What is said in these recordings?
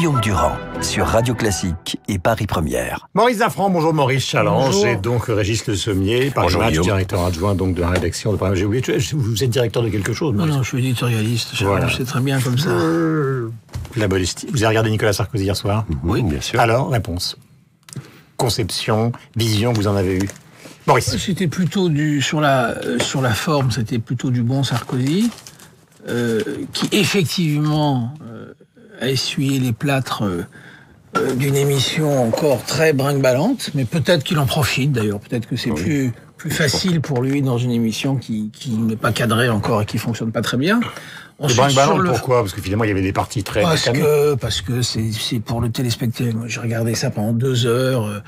Guillaume Durand sur Radio Classique et Paris Première. Maurice Zafran, bonjour Maurice Challenge, bonjour. Et donc Régis Le Sommier, Paris Match, directeur adjoint donc de la rédaction de Paris. J'ai oublié, vous êtes directeur de quelque chose, Maurice? Non, je suis éditorialiste, voilà. C'est très bien comme ça. La modestie. Vous avez regardé Nicolas Sarkozy hier soir? Oui, bien sûr. Alors, réponse. Conception, vision, vous en avez eu? Maurice. C'était plutôt sur la forme, c'était plutôt du bon Sarkozy, qui effectivement a essuyé les plâtres d'une émission encore très brinque-ballante, mais peut-être qu'il en profite d'ailleurs, peut-être que c'est plus facile pour lui dans une émission qui n'est pas cadrée encore et qui fonctionne pas très bien. Brinque-ballante, pourquoi? Parce que finalement il y avait des parties très... Parce que c'est pour le téléspectateur. Moi, j'ai regardé ça pendant 2 heures.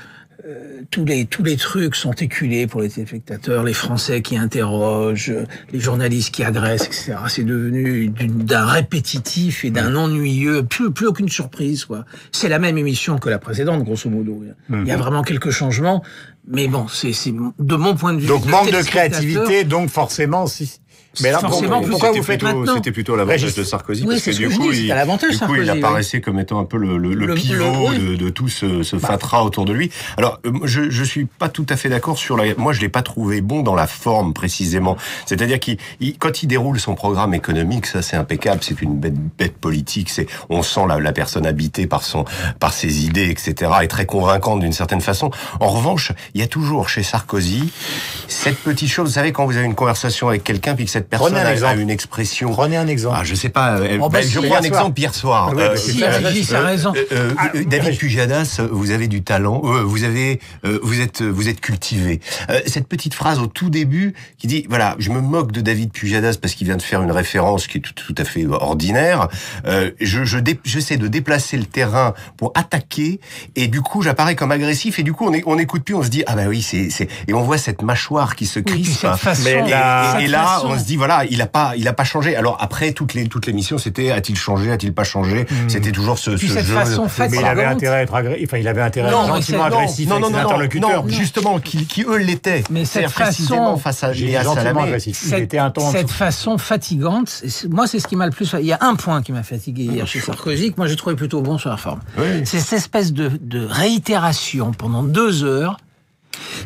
Tous les trucs sont éculés pour les téléspectateurs, les Français qui interrogent, les journalistes qui agressent, etc. C'est devenu d'un répétitif et d'un ennuyeux, plus aucune surprise, quoi. C'est la même émission que la précédente, grosso modo. Il y a vraiment quelques changements, mais bon, c'est de mon point de vue. Donc manque de créativité, donc forcément si. Mais là, pourquoi vous faites maintenant? C'était plutôt l'avantage de Sarkozy, parce que du coup, il apparaissait comme étant un peu le pivot de tout ce fatras autour de lui. Alors, je suis pas tout à fait d'accord sur moi, je l'ai pas trouvé bon dans la forme, précisément. C'est-à-dire quand il déroule son programme économique, ça, c'est impeccable, c'est une bête politique, on sent la personne habitée par ses idées, etc., et très convaincante d'une certaine façon. En revanche, il y a toujours chez Sarkozy cette petite chose, vous savez, quand vous avez une conversation avec quelqu'un, puis que cette personne a une expression. Prenez un exemple. Je sais pas. Je prends un exemple hier soir. Régis a raison. David Pujadas, vous avez du talent. Vous êtes cultivé. Cette petite phrase au tout début qui dit voilà, je me moque de David Pujadas parce qu'il vient de faire une référence qui est tout à fait ordinaire. J'essaie de déplacer le terrain pour attaquer et du coup j'apparais comme agressif et du coup on écoute plus, on se dit ah bah oui c'est et on voit cette mâchoire qui se crispe. Et là on se dit voilà, il a pas changé. Alors après toute l'émission c'était a-t-il changé, a-t-il pas changé? C'était toujours ce jeu. Mais il avait intérêt à être agressif, il avait intérêt à être gentiment agressif avec ses interlocuteurs. Non, justement qui eux l'étaient. Mais cette façon face à Salamé, agressif. Cette façon fatigante, moi c'est ce qui m'a le plus. Il y a un point qui m'a fatigué hier chez Sarkozy que moi j'ai trouvé plutôt bon sur la forme. Oui. C'est cette espèce de réitération pendant 2 heures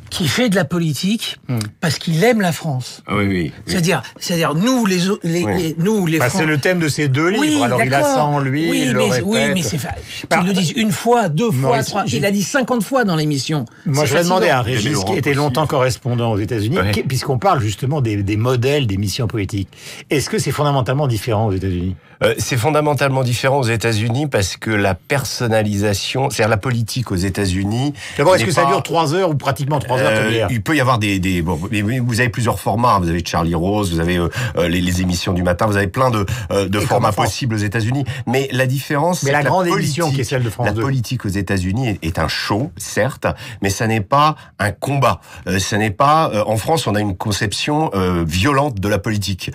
qui fait de la politique parce qu'il aime la France. Oui. C'est-à-dire nous les Français. C'est le thème de ces 2 livres. Alors il a ça en lui, il le répète. Oui, mais c'est qu'ils le disent 1 fois, 2 fois, 3. Il a dit 50 fois dans l'émission. Moi, je vais demander à Régis, qui était longtemps correspondant aux États-Unis, puisqu'on parle justement des modèles d'émissions politiques. Est-ce que c'est fondamentalement différent aux États-Unis? C'est fondamentalement différent aux États-Unis parce que la personnalisation, c'est-à-dire la politique aux États-Unis. D'abord, est-ce que ça dure 3 heures ou pratiquement 3 heures comme hier? Il peut y avoir vous avez plusieurs formats. Vous avez Charlie Rose, vous avez les émissions du matin, vous avez plein de formats possibles aux États-Unis. Mais la différence, mais la grande émission qui est celle de France 2. La politique aux États-Unis est un show, certes, mais ça n'est pas un combat. Ça n'est pas. En France, on a une conception violente de la politique.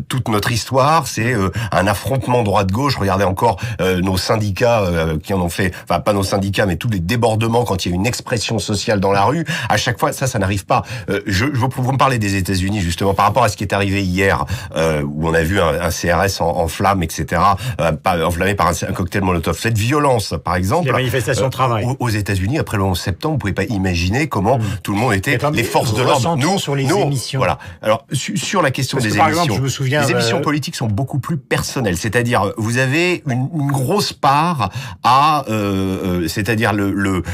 Toute notre histoire, c'est un affrontement droite-gauche. Regardez encore nos syndicats qui en ont fait, enfin pas nos syndicats, mais tous les débordements quand il y a une expression sociale dans la rue. À chaque fois, ça n'arrive pas. Vous me parlez des États-Unis justement par rapport à ce qui est arrivé hier, où on a vu un CRS en flammes, etc., enflammé par un cocktail Molotov. Cette violence, par exemple, les manifestations de travail aux États-Unis après le 11 septembre, vous pouvez pas imaginer comment tout le monde était, les forces de l'ordre. Nous sur les émissions. Voilà. Alors sur la question des émissions, par exemple, je me souviens, les émissions politiques sont beaucoup plus personnelles. C'est-à-dire, vous avez une grosse part à, c'est-à-dire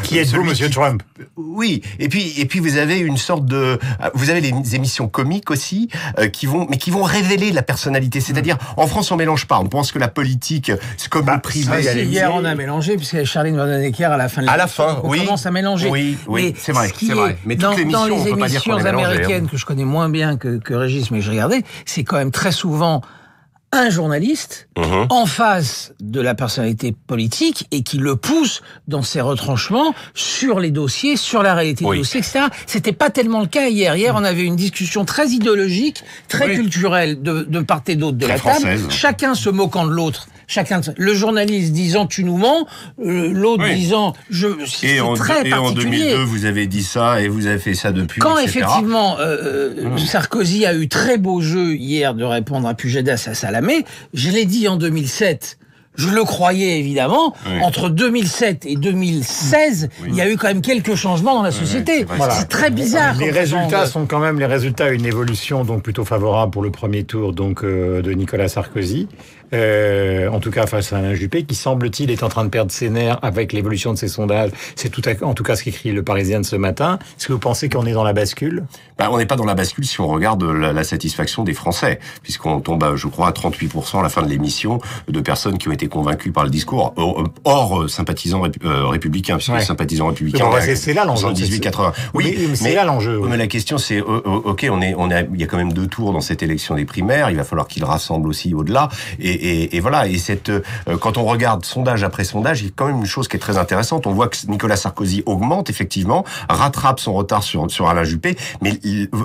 qui êtes-vous, Monsieur Trump? Oui. Et puis vous avez une sorte vous avez les émissions comiques aussi qui vont révéler la personnalité. C'est-à-dire, en France, on mélange pas. On pense que la politique, c'est comme le privé. Hier, on a mélangé puisque Charline Vanhoenacker à la fin. On commence à mélanger. Oui, c'est vrai. Mais toutes les émissions, on peut pas dire qu'on est mélangé. Dans les émissions américaines que je connais moins bien que Régis, mais que je regardais, c'est quand même très souvent un journaliste en face de la personnalité politique et qui le pousse dans ses retranchements sur les dossiers, sur la réalité des dossiers, etc. C'était pas tellement le cas hier. Hier, on avait une discussion très idéologique, très culturelle de part et d'autre de la table. Chacun se moquant de l'autre. Le journaliste disant tu nous mens, l'autre disant c'est très particulier. Et en 2002 vous avez dit ça et vous avez fait ça depuis. Quand effectivement Sarkozy a eu très beau jeu hier de répondre à Pujadas à Salamé, je l'ai dit en 2007. Je le croyais évidemment. Oui. Entre 2007 et 2016, il y a eu quand même quelques changements dans la société. C'est très bizarre. Les résultats sont quand même une évolution donc plutôt favorable pour le premier tour donc de Nicolas Sarkozy. En tout cas face à Alain Juppé, qui semble-t-il est en train de perdre ses nerfs avec l'évolution de ses sondages. C'est en tout cas ce qu'écrit le Parisien de ce matin. Est-ce que vous pensez qu'on est dans la bascule ? On n'est pas dans la bascule si on regarde la satisfaction des Français, puisqu'on tombe, je crois, à 38% à la fin de l'émission de personnes qui ont été convaincues par le discours, hors sympathisants républicains, puisque les sympathisants républicains, c'est là l'enjeu. 78-80. Oui, mais c'est là l'enjeu. Mais la question, c'est, ok, il y a quand même 2 tours dans cette élection des primaires. Il va falloir qu'il rassemble aussi au-delà. Et voilà. Et quand on regarde sondage après sondage, il y a quand même une chose qui est très intéressante. On voit que Nicolas Sarkozy augmente effectivement, rattrape son retard sur Alain Juppé, mais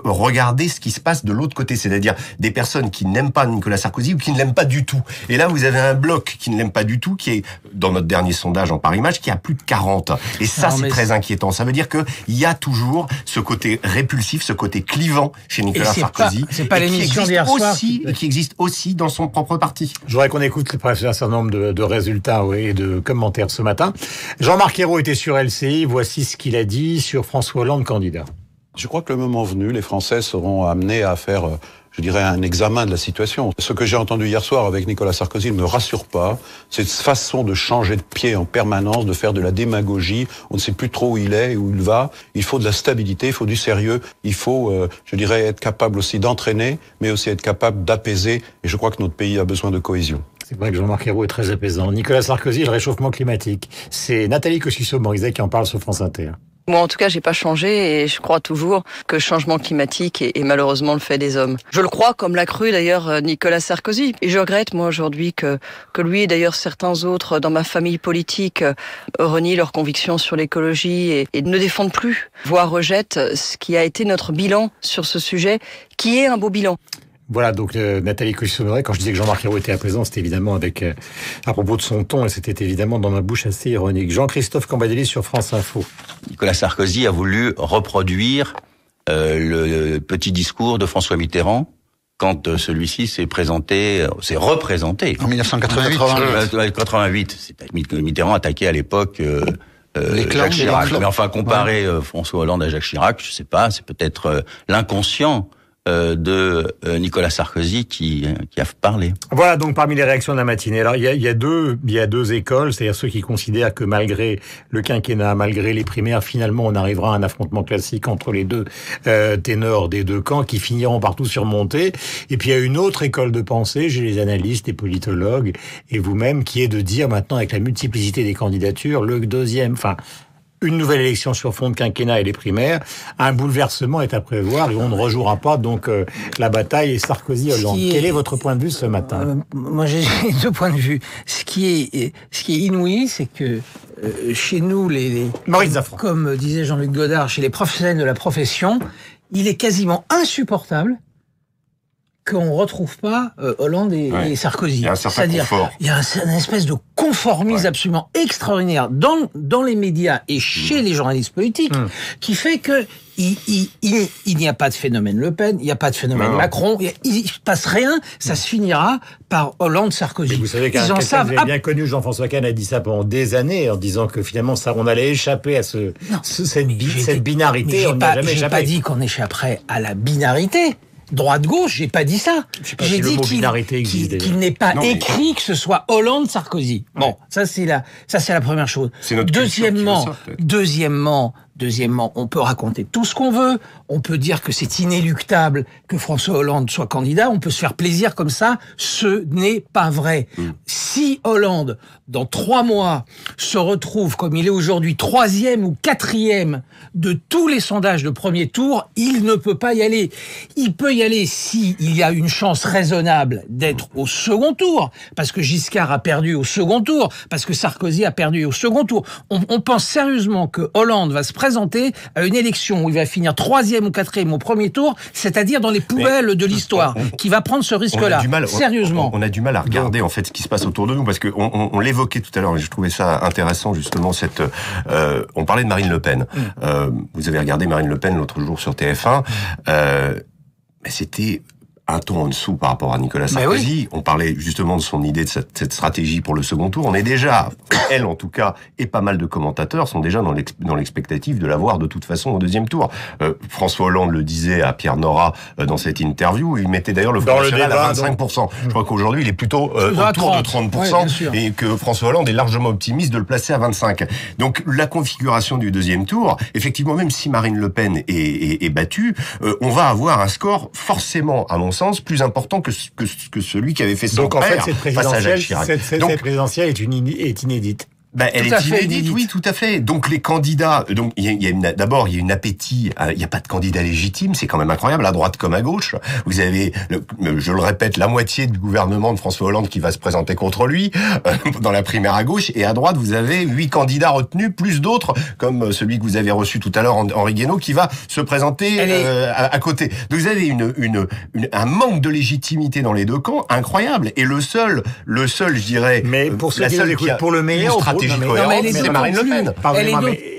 regardez ce qui se passe de l'autre côté, c'est-à-dire des personnes qui n'aiment pas Nicolas Sarkozy ou qui ne l'aiment pas du tout. Et là, vous avez un bloc qui ne l'aime pas du tout, qui est, dans notre dernier sondage en Paris Match, qui a plus de 40. Et ça, c'est très inquiétant. Ça veut dire qu'il y a toujours ce côté répulsif, ce côté clivant chez Nicolas Sarkozy. C'est pas l'émission d'hier soir. Qui existe aussi dans son propre parti. Je voudrais qu'on écoute un certain nombre de résultats et de commentaires ce matin. Jean-Marc Ayrault était sur LCI. Voici ce qu'il a dit sur François Hollande candidat. Je crois que le moment venu, les Français seront amenés à faire, je dirais, un examen de la situation. Ce que j'ai entendu hier soir avec Nicolas Sarkozy ne me rassure pas. Cette façon de changer de pied en permanence, de faire de la démagogie. On ne sait plus trop où il est, où il va. Il faut de la stabilité, il faut du sérieux. Il faut, je dirais, être capable aussi d'entraîner, mais aussi être capable d'apaiser. Et je crois que notre pays a besoin de cohésion. C'est vrai que Jean-Marc Ayrault est très apaisant. Nicolas Sarkozy, le réchauffement climatique. C'est Nathalie Kosciusko-Morizet qui en parle sur France Inter. Moi, en tout cas, j'ai pas changé et je crois toujours que le changement climatique est malheureusement le fait des hommes. Je le crois, comme l'a cru d'ailleurs Nicolas Sarkozy. Et je regrette, moi, aujourd'hui, que lui et d'ailleurs certains autres dans ma famille politique renient leurs convictions sur l'écologie et ne défendent plus, voire rejettent ce qui a été notre bilan sur ce sujet, qui est un beau bilan. Voilà, donc Nathalie Kosciusko-Morizet, quand je disais que Jean-Marc Ayrault était apaisant, c'était évidemment à propos de son ton, et c'était évidemment dans ma bouche assez ironique. Jean-Christophe Cambadélis sur France Info. Nicolas Sarkozy a voulu reproduire le petit discours de François Mitterrand quand celui-ci s'est représenté. En 1988. 88. Mitterrand attaquait à l'époque Jacques Chirac. Mais enfin, comparer François Hollande à Jacques Chirac, je sais pas, c'est peut-être l'inconscient de Nicolas Sarkozy qui a parlé. Voilà donc parmi les réactions de la matinée. Alors il y a deux écoles, c'est-à-dire ceux qui considèrent que malgré le quinquennat, malgré les primaires, finalement on arrivera à un affrontement classique entre les deux ténors des deux camps qui finiront par tout surmonter. Et puis il y a une autre école de pensée chez les analystes et politologues et vous-même qui est de dire maintenant avec la multiplicité des candidatures, une nouvelle élection sur fond de quinquennat et les primaires, un bouleversement est à prévoir et on ne rejouera pas donc la bataille et Sarkozy-Hollande. Quel est votre point de vue ce matin ? Moi j'ai 2 points de vue. Ce qui est inouï, c'est que chez nous, comme disait Jean-Luc Godard, chez les professionnels de la profession, il est quasiment insupportable qu'on ne retrouve pas Hollande et Sarkozy. Il y a un certain confort. Il y a une espèce de conformisme absolument extraordinaire dans les médias et chez les journalistes politiques qui fait que il n'y a pas de phénomène Le Pen, il n'y a pas de phénomène Macron, il ne se passe rien, ça se finira par Hollande-Sarkozy. Vous savez qu'un quelqu'un que vous avez bien connu, Jean-François Kahn, a dit ça pendant des années en disant que finalement on allait échapper à cette binarité. On n'a jamais échappé. J'ai pas dit qu'on échapperait à la binarité. Droite-gauche, j'ai pas dit ça. J'ai dit qu'il n'est pas écrit que ce soit Hollande-Sarkozy. Bon, ça c'est la première chose. Deuxièmement, on peut raconter tout ce qu'on veut. On peut dire que c'est inéluctable que François Hollande soit candidat. On peut se faire plaisir comme ça. Ce n'est pas vrai. Si Hollande, dans 3 mois, se retrouve comme il est aujourd'hui 3e ou 4e de tous les sondages de premier tour, il ne peut pas y aller. Il peut y aller s'il y a une chance raisonnable d'être au second tour, parce que Giscard a perdu au second tour, parce que Sarkozy a perdu au second tour. On pense sérieusement que Hollande va se présenter à une élection où il va finir 3e ou 4e au premier tour, c'est-à-dire dans les poubelles de l'histoire, qui va prendre ce risque-là. Sérieusement. On a du mal à regarder en fait ce qui se passe autour de nous, parce que on l'évoquait tout à l'heure, et je trouvais ça intéressant justement on parlait de Marine Le Pen. Vous avez regardé Marine Le Pen l'autre jour sur TF1, mais c'était un ton en dessous par rapport à Nicolas Sarkozy. Oui. On parlait justement de son idée de cette stratégie pour le second tour. On est déjà, elle en tout cas, et pas mal de commentateurs sont déjà dans l'expectative de l'avoir de toute façon au deuxième tour. François Hollande le disait à Pierre Nora dans cette interview. Il mettait d'ailleurs le Front National à 25%. Je crois qu'aujourd'hui, il est plutôt autour de 30%, et que François Hollande est largement optimiste de le placer à 25%. Donc la configuration du deuxième tour, effectivement, même si Marine Le Pen est battue, on va avoir un score forcément, à mon sens, plus important que celui qui avait fait son père. Donc en fait, cette présidentielle est inédite. Elle est inédite, oui, tout à fait. Donc les candidats, donc d'abord il y a une appétit. Il n'y a pas de candidat légitime, c'est quand même incroyable, à droite comme à gauche. Vous avez, je le répète, la moitié du gouvernement de François Hollande qui va se présenter contre lui dans la primaire à gauche, et à droite vous avez 8 candidats retenus, plus d'autres comme celui que vous avez reçu tout à l'heure, Henri Guénaud, qui va se présenter à côté. Donc vous avez un manque de légitimité dans les deux camps incroyable. Et le seul, je dirais, mais pour ceux qui nous écoutent, pour le meilleur. C'est Marine Le Pen.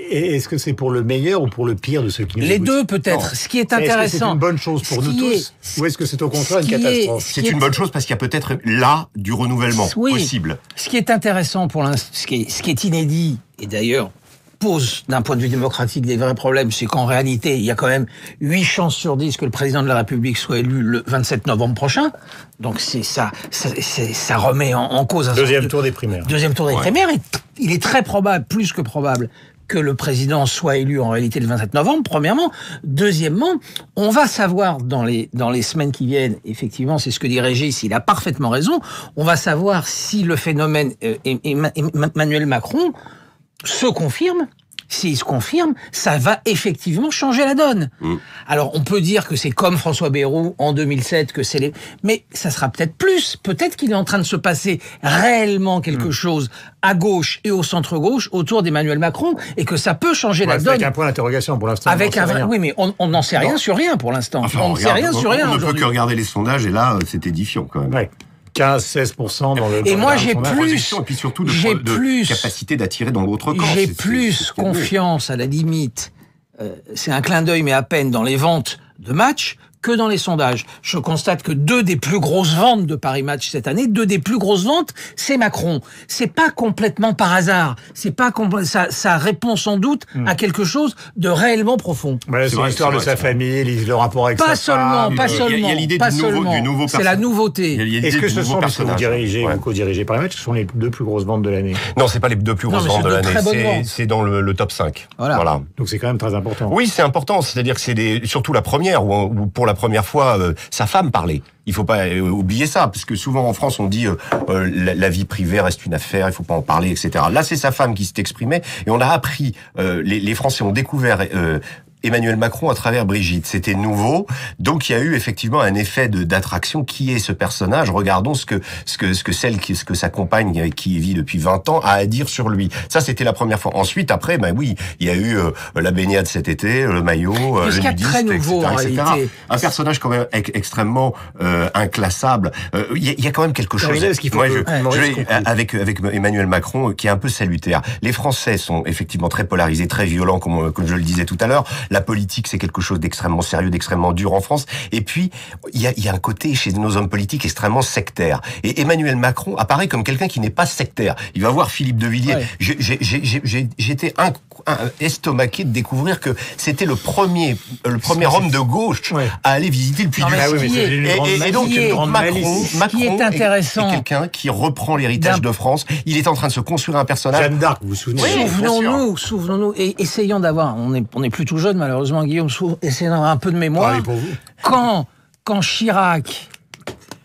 Est-ce que c'est pour le meilleur ou pour le pire de ceux qui nous écoutent ? Les deux, peut-être. Ce qui est intéressant. Est-ce que c'est une bonne chose pour nous tous, ou est-ce que c'est au contraire une catastrophe ? C'est une bonne chose parce qu'il y a peut-être là du renouvellement possible. Ce qui est intéressant pour l'instant, ce qui est inédit, et d'ailleurs pose d'un point de vue démocratique des vrais problèmes, c'est qu'en réalité, il y a quand même 8 chances sur 10 que le président de la République soit élu le 27 novembre prochain. Donc ça remet en cause un deuxième tour des primaires. Deuxième tour des primaires, et il est très probable, plus que probable, que le président soit élu en réalité le 27 novembre, premièrement. Deuxièmement, on va savoir dans les semaines qui viennent, effectivement, c'est ce que dit Régis, il a parfaitement raison, on va savoir si le phénomène Emmanuel Macron se confirme. S'il se confirme, ça va effectivement changer la donne. Alors, on peut dire que c'est comme François Bayrou en 2007, que c'est mais ça sera peut-être plus. Peut-être qu'il est en train de se passer réellement quelque chose à gauche et au centre-gauche autour d'Emmanuel Macron, et que ça peut changer la donne. Avec un point d'interrogation pour l'instant. Oui, mais on n'en sait rien sur rien pour l'instant. Enfin, on ne sait rien sur rien. On ne peut que regarder les sondages, et là, c'est édifiant quand même. Ouais. 15-16% dans le... Et moi, j'ai plus... Et puis surtout de capacité d'attirer dans l'autre camp. J'ai plus confiance, à la limite, c'est un clin d'œil, mais à peine, dans les ventes de matchs que dans les sondages. Je constate que 2 des plus grosses ventes de Paris Match cette année, 2 des plus grosses ventes, c'est Macron. C'est pas complètement par hasard. C'est pas ça répond sans doute à quelque chose de réellement profond. Ouais, c'est l'histoire de sa famille, le rapport avec sa femme. Pas seulement. Il y a l'idée du nouveau c'est la nouveauté. Est-ce que ce sont, puisque vous co-dirigez Paris Match, ce sont les 2 plus grosses ventes de l'année? Non, c'est pas les 2 plus grosses ventes de l'année. C'est dans le top 5. Voilà. Donc c'est quand même très important. Oui, c'est important. C'est-à-dire que c'est surtout la première, où pour la première fois, sa femme parlait. Il faut pas oublier ça, parce que souvent en France on dit la vie privée reste une affaire, il faut pas en parler, etc. Là, c'est sa femme qui s'est exprimée, et on a appris, les Français ont découvert Emmanuel Macron à travers Brigitte. C'était nouveau, donc il y a eu effectivement un effet d'attraction. Qui est ce personnage? Regardons ce que sa compagne, qui vit depuis 20 ans, a à dire sur lui. Ça, c'était la première fois. Ensuite, après, oui, il y a eu la baignade cet été, le maillot, le nudiste, très nouveau, etc. Un personnage quand même extrêmement inclassable. Il y a quand même quelque chose. Avec Emmanuel Macron, qui est un peu salutaire. Les Français sont effectivement très polarisés, très violents, comme je le disais tout à l'heure. La politique, c'est quelque chose d'extrêmement sérieux, d'extrêmement dur en France. Et puis, il y a un côté chez nos hommes politiques extrêmement sectaire. Et Emmanuel Macron apparaît comme quelqu'un qui n'est pas sectaire. Il va voir Philippe de Villiers. Ouais. J'étais estomaqué de découvrir que c'était le premier homme de gauche à aller visiter le Puy du Fou. Et donc, Macron est intéressant. est quelqu'un qui reprend l'héritage de France. Il est en train de se construire un personnage. Jeanne d'Arc, vous vous souvenez? Souvenons-nous, et essayons d'avoir, on est plus tout jeune, malheureusement, Guillaume, essayons d'avoir un peu de mémoire. Quand Chirac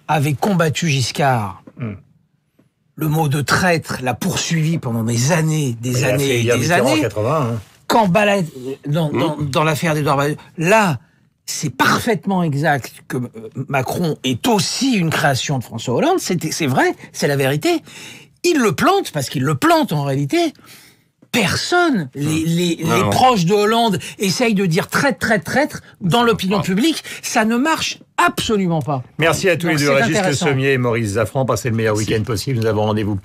avait combattu Giscard, le mot de traître l'a poursuivi pendant des années, des années. 80, Quand dans l'affaire d'Édouard Balladur, là, c'est parfaitement exact que Macron est aussi une création de François Hollande. C'est vrai, c'est la vérité. Il le plante, parce qu'il le plante en réalité. Personne, les proches de Hollande essayent de dire traître dans l'opinion publique. Ça ne marche Absolument pas. Merci à tous les deux, Régis Le Sommier et Maurice Zaffran. Passez le meilleur week-end possible. Nous avons rendez-vous,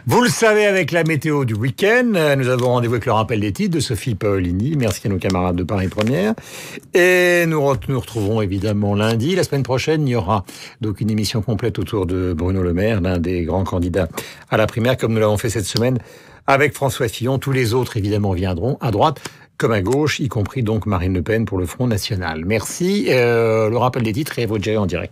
vous le savez, avec la météo du week-end. Nous avons rendez-vous avec le rappel des titres de Sophie Paolini. Merci à nos camarades de Paris Première. Et nous retrouverons évidemment lundi. La semaine prochaine, il y aura donc une émission complète autour de Bruno Le Maire, l'un des grands candidats à la primaire, comme nous l'avons fait cette semaine avec François Fillon. Tous les autres, évidemment, viendront à droite comme à gauche, y compris donc Marine Le Pen pour le Front National. Merci. Le rappel des titres est à votre en direct.